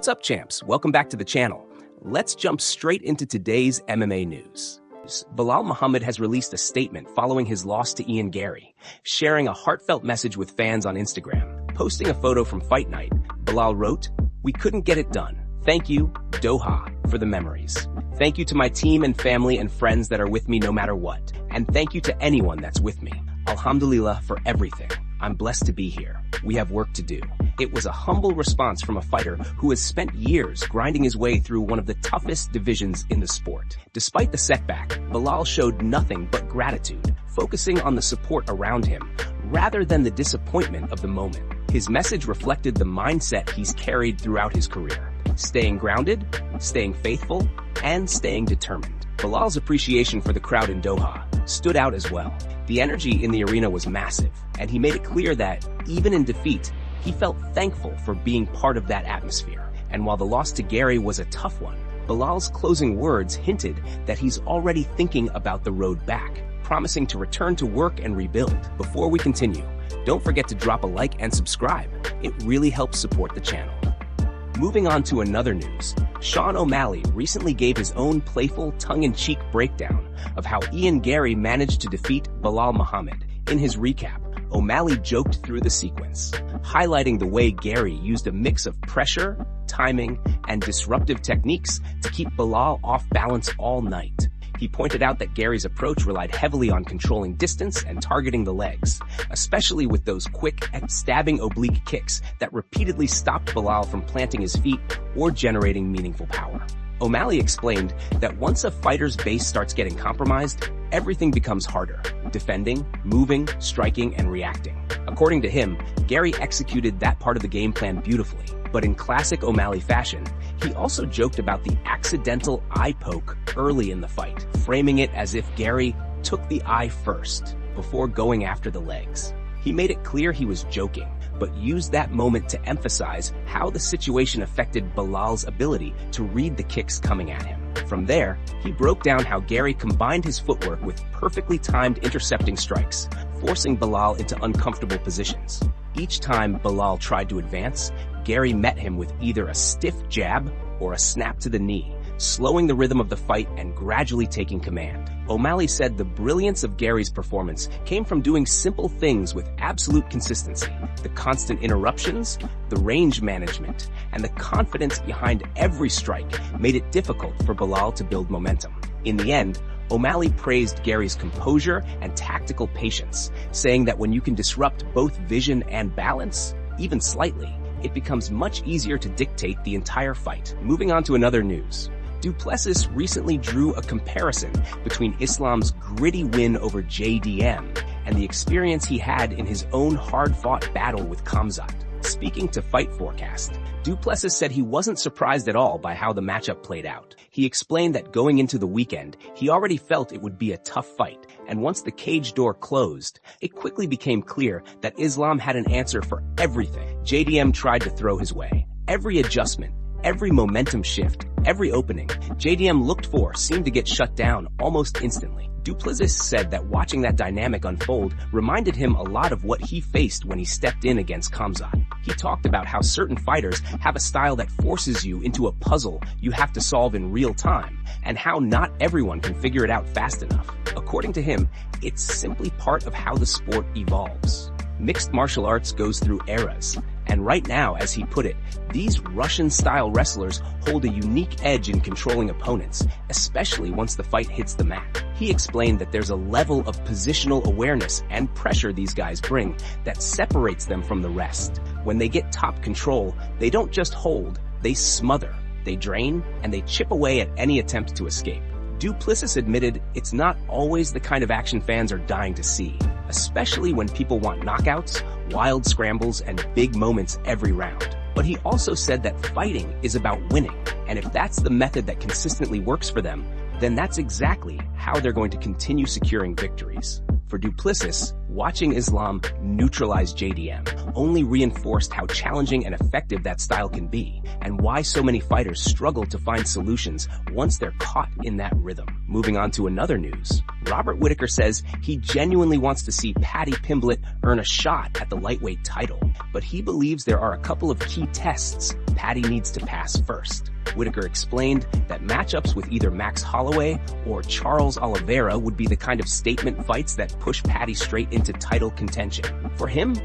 What's up, champs? Welcome back to the channel. Let's jump straight into today's MMA news. Belal Muhammad has released a statement following his loss to Garry, sharing a heartfelt message with fans on Instagram. Posting a photo from Fight Night, Belal wrote, "We couldn't get it done. Thank you, Doha, for the memories. Thank you to my team and family and friends that are with me no matter what. And thank you to anyone that's with me. Alhamdulillah for everything. I'm blessed to be here. We have work to do." It was a humble response from a fighter who has spent years grinding his way through one of the toughest divisions in the sport. Despite the setback, Belal showed nothing but gratitude, focusing on the support around him rather than the disappointment of the moment. His message reflected the mindset he's carried throughout his career: staying grounded, staying faithful, and staying determined. Belal's appreciation for the crowd in Doha stood out as well. The energy in the arena was massive, and he made it clear that, even in defeat, he felt thankful for being part of that atmosphere. And while the loss to Garry was a tough one, Belal's closing words hinted that he's already thinking about the road back, promising to return to work and rebuild. Before we continue, don't forget to drop a like and subscribe. It really helps support the channel. Moving on to another news, Sean O'Malley recently gave his own playful, tongue-in-cheek breakdown of how Garry managed to defeat Belal Muhammad. In his recap, O'Malley joked through the sequence, highlighting the way Garry used a mix of pressure, timing, and disruptive techniques to keep Belal off balance all night. He pointed out that Garry's approach relied heavily on controlling distance and targeting the legs, especially with those quick and stabbing oblique kicks that repeatedly stopped Belal from planting his feet or generating meaningful power. O'Malley explained that once a fighter's base starts getting compromised, everything becomes harder: defending, moving, striking, and reacting. According to him, Garry executed that part of the game plan beautifully, but in classic O'Malley fashion, he also joked about the accidental eye poke early in the fight, framing it as if Garry took the eye first, before going after the legs. He made it clear he was joking, but used that moment to emphasize how the situation affected Belal's ability to read the kicks coming at him. From there, he broke down how Garry combined his footwork with perfectly timed intercepting strikes, forcing Belal into uncomfortable positions. Each time Belal tried to advance, Garry met him with either a stiff jab or a snap to the knee, slowing the rhythm of the fight and gradually taking command. O'Malley said the brilliance of Garry's performance came from doing simple things with absolute consistency: the constant interruptions, the range management, and the confidence behind every strike made it difficult for Belal to build momentum. In the end, O'Malley praised Garry's composure and tactical patience, saying that when you can disrupt both vision and balance, even slightly, it becomes much easier to dictate the entire fight. Moving on to another news. Plesis recently drew a comparison between Islam's gritty win over JDM and the experience he had in his own hard-fought battle with Khamzat. Speaking to Fight Forecast, Plesis said he wasn't surprised at all by how the matchup played out. He explained that going into the weekend, he already felt it would be a tough fight, and once the cage door closed, it quickly became clear that Islam had an answer for everything JDM tried to throw his way. Every adjustment, every momentum shift, every opening JDM looked for seemed to get shut down almost instantly. Plesis said that watching that dynamic unfold reminded him a lot of what he faced when he stepped in against Khamzat. He talked about how certain fighters have a style that forces you into a puzzle you have to solve in real time, and how not everyone can figure it out fast enough. According to him, it's simply part of how the sport evolves. Mixed martial arts goes through eras, and right now, as he put it, these Russian-style wrestlers hold a unique edge in controlling opponents, especially once the fight hits the mat. He explained that there's a level of positional awareness and pressure these guys bring that separates them from the rest. When they get top control, they don't just hold, they smother, they drain, and they chip away at any attempt to escape. Plesis admitted it's not always the kind of action fans are dying to see, especially when people want knockouts, wild scrambles, and big moments every round. But he also said that fighting is about winning, and if that's the method that consistently works for them, then that's exactly how they're going to continue securing victories. For Plesis, Watching Islam neutralize JDM only reinforced how challenging and effective that style can be, and why so many fighters struggle to find solutions once they're caught in that rhythm. Moving on to another news, Robert Whittaker says he genuinely wants to see Paddy Pimblett earn a shot at the lightweight title, but he believes there are a couple of key tests Paddy needs to pass first. Whittaker explained that matchups with either Max Holloway or Charles Oliveira would be the kind of statement fights that push Paddy straight into title contention. For him,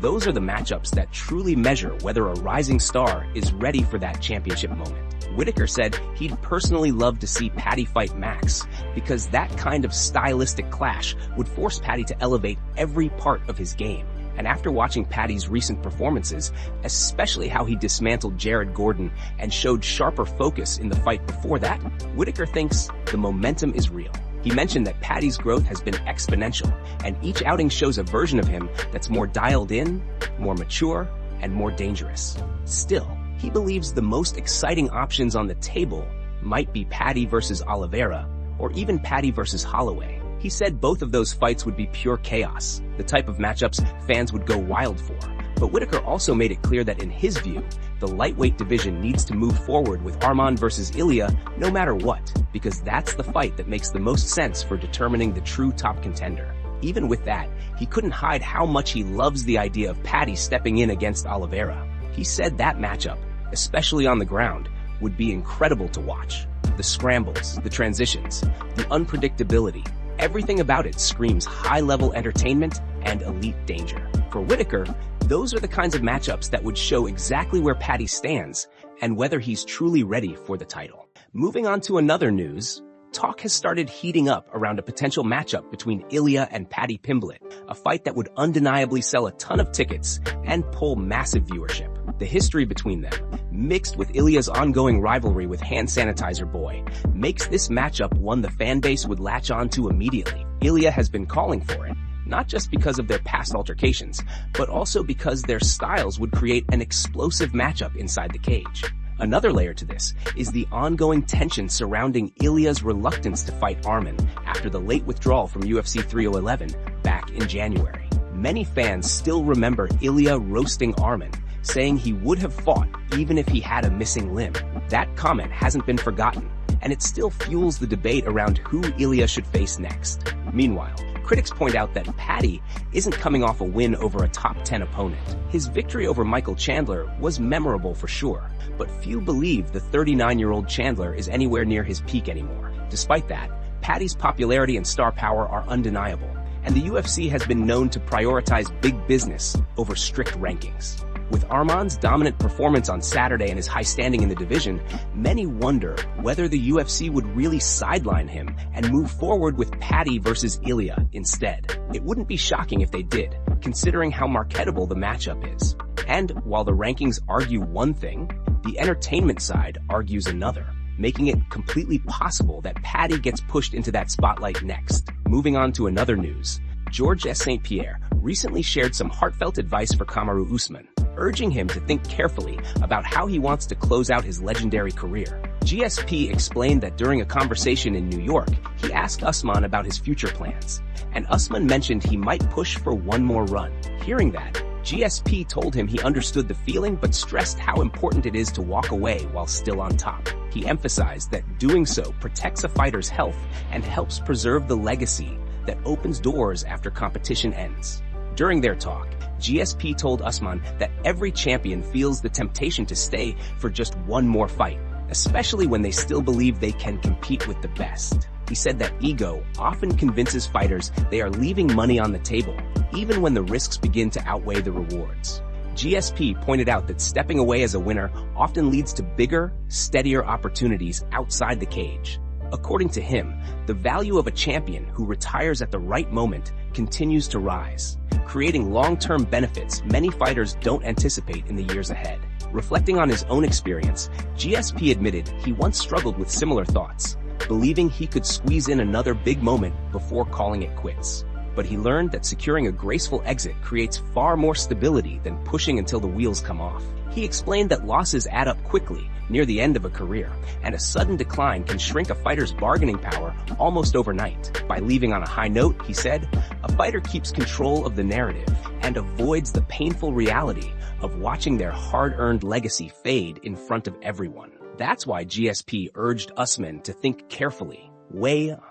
those are the matchups that truly measure whether a rising star is ready for that championship moment. Whittaker said he'd personally love to see Paddy fight Max because that kind of stylistic clash would force Paddy to elevate every part of his game. And after watching Paddy's recent performances, especially how he dismantled Jared Gordon and showed sharper focus in the fight before that, Whittaker thinks the momentum is real. He mentioned that Paddy's growth has been exponential, and each outing shows a version of him that's more dialed in, more mature, and more dangerous. Still, he believes the most exciting options on the table might be Paddy versus Oliveira, or even Paddy versus Holloway. He said both of those fights would be pure chaos, the type of matchups fans would go wild for. But Whittaker also made it clear that in his view, the lightweight division needs to move forward with Arman versus Ilia no matter what, because that's the fight that makes the most sense for determining the true top contender. Even with that, he couldn't hide how much he loves the idea of Paddy stepping in against Oliveira. He said that matchup, especially on the ground, would be incredible to watch. The scrambles, the transitions, the unpredictability, everything about it screams high-level entertainment and elite danger. For Whittaker, those are the kinds of matchups that would show exactly where Paddy stands and whether he's truly ready for the title. Moving on to another news, talk has started heating up around a potential matchup between Ilia and Paddy Pimblett, a fight that would undeniably sell a ton of tickets and pull massive viewership. The history between them, mixed with Ilia's ongoing rivalry with Hand Sanitizer Boy, makes this matchup one the fanbase would latch on to immediately. Ilia has been calling for it, not just because of their past altercations, but also because their styles would create an explosive matchup inside the cage. Another layer to this is the ongoing tension surrounding Ilia's reluctance to fight Arman after the late withdrawal from UFC 3011 back in January. Many fans still remember Ilia roasting Arman, saying he would have fought even if he had a missing limb. That comment hasn't been forgotten, and it still fuels the debate around who Ilia should face next. Meanwhile, critics point out that Paddy isn't coming off a win over a top 10 opponent. His victory over Michael Chandler was memorable for sure, but few believe the 39-year-old Chandler is anywhere near his peak anymore. Despite that, Paddy's popularity and star power are undeniable, and the UFC has been known to prioritize big business over strict rankings. With Arman's dominant performance on Saturday and his high standing in the division, many wonder whether the UFC would really sideline him and move forward with Paddy versus Ilia instead. It wouldn't be shocking if they did, considering how marketable the matchup is. And while the rankings argue one thing, the entertainment side argues another, making it completely possible that Paddy gets pushed into that spotlight next. Moving on to another news, George St-Pierre recently shared some heartfelt advice for Kamaru Usman, urging him to think carefully about how he wants to close out his legendary career. GSP explained that during a conversation in New York, he asked Usman about his future plans, and Usman mentioned he might push for one more run. Hearing that, GSP told him he understood the feeling but stressed how important it is to walk away while still on top. He emphasized that doing so protects a fighter's health and helps preserve the legacy that opens doors after competition ends. During their talk, GSP told Usman that every champion feels the temptation to stay for just one more fight, especially when they still believe they can compete with the best. He said that ego often convinces fighters they are leaving money on the table, even when the risks begin to outweigh the rewards. GSP pointed out that stepping away as a winner often leads to bigger, steadier opportunities outside the cage. According to him, the value of a champion who retires at the right moment continues to rise, creating long-term benefits many fighters don't anticipate in the years ahead. Reflecting on his own experience, GSP admitted he once struggled with similar thoughts, believing he could squeeze in another big moment before calling it quits. But he learned that securing a graceful exit creates far more stability than pushing until the wheels come off. He explained that losses add up quickly, near the end of a career, and a sudden decline can shrink a fighter's bargaining power almost overnight. By leaving on a high note, he said, a fighter keeps control of the narrative and avoids the painful reality of watching their hard-earned legacy fade in front of everyone. That's why GSP urged Usman to think carefully,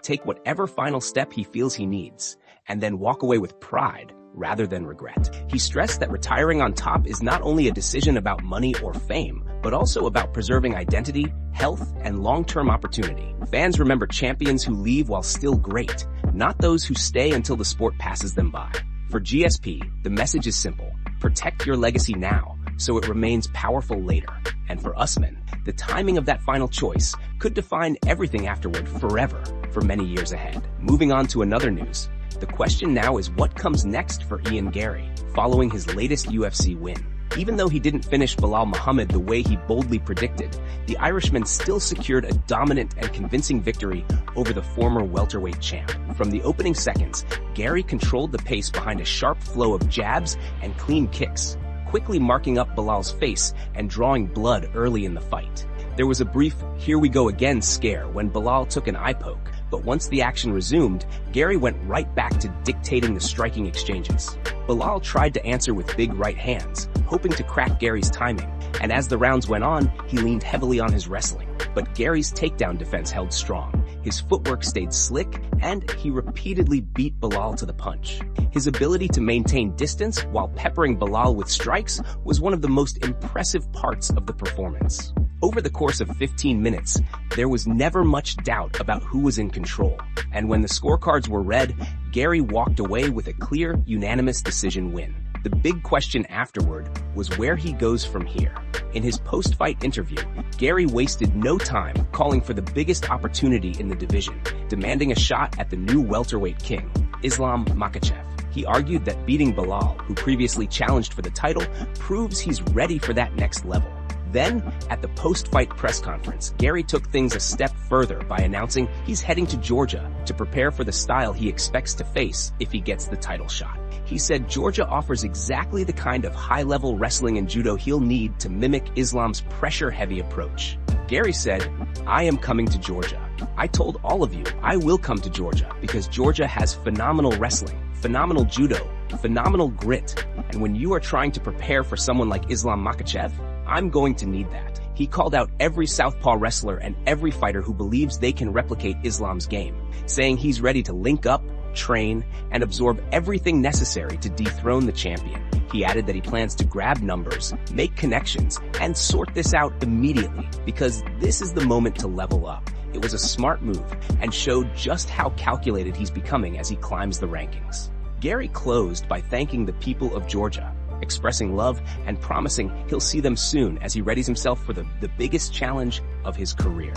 take whatever final step he feels he needs, and then walk away with pride rather than regret. He stressed that retiring on top is not only a decision about money or fame, but also about preserving identity, health, and long-term opportunity. Fans remember champions who leave while still great, not those who stay until the sport passes them by. For GSP, the message is simple. Protect your legacy now, so it remains powerful later. And for Usman, the timing of that final choice could define everything afterward forever for many years ahead. Moving on to another news. The question now is what comes next for Garry, following his latest UFC win. Even though he didn't finish Belal Muhammad the way he boldly predicted, the Irishman still secured a dominant and convincing victory over the former welterweight champ. From the opening seconds, Garry controlled the pace behind a sharp flow of jabs and clean kicks, quickly marking up Belal's face and drawing blood early in the fight. There was a brief "here we go again" scare when Belal took an eye poke, but once the action resumed, Garry went right back to dictating the striking exchanges. Belal tried to answer with big right hands, hoping to crack Garry's timing, and as the rounds went on, he leaned heavily on his wrestling. But Garry's takedown defense held strong. His footwork stayed slick, and he repeatedly beat Belal to the punch. His ability to maintain distance while peppering Belal with strikes was one of the most impressive parts of the performance. Over the course of 15 minutes, there was never much doubt about who was in control, and when the scorecards were read, Garry walked away with a clear, unanimous decision win. The big question afterward was where he goes from here. In his post-fight interview, Garry wasted no time calling for the biggest opportunity in the division, demanding a shot at the new welterweight king, Islam Makhachev. He argued that beating Belal, who previously challenged for the title, proves he's ready for that next level. Then, at the post-fight press conference, Garry took things a step further by announcing he's heading to Georgia to prepare for the style he expects to face if he gets the title shot. He said Georgia offers exactly the kind of high-level wrestling and judo he'll need to mimic Islam's pressure-heavy approach. Garry said, "I am coming to Georgia. I told all of you I will come to Georgia because Georgia has phenomenal wrestling, phenomenal judo, phenomenal grit, and when you are trying to prepare for someone like Islam Makhachev, I'm going to need that." He called out every southpaw wrestler and every fighter who believes they can replicate Islam's game, saying he's ready to link up, train, and absorb everything necessary to dethrone the champion. He added that he plans to grab numbers, make connections, and sort this out immediately because this is the moment to level up. It was a smart move and showed just how calculated he's becoming as he climbs the rankings. Garry closed by thanking the people of Georgia, expressing love and promising he'll see them soon as he readies himself for the biggest challenge of his career.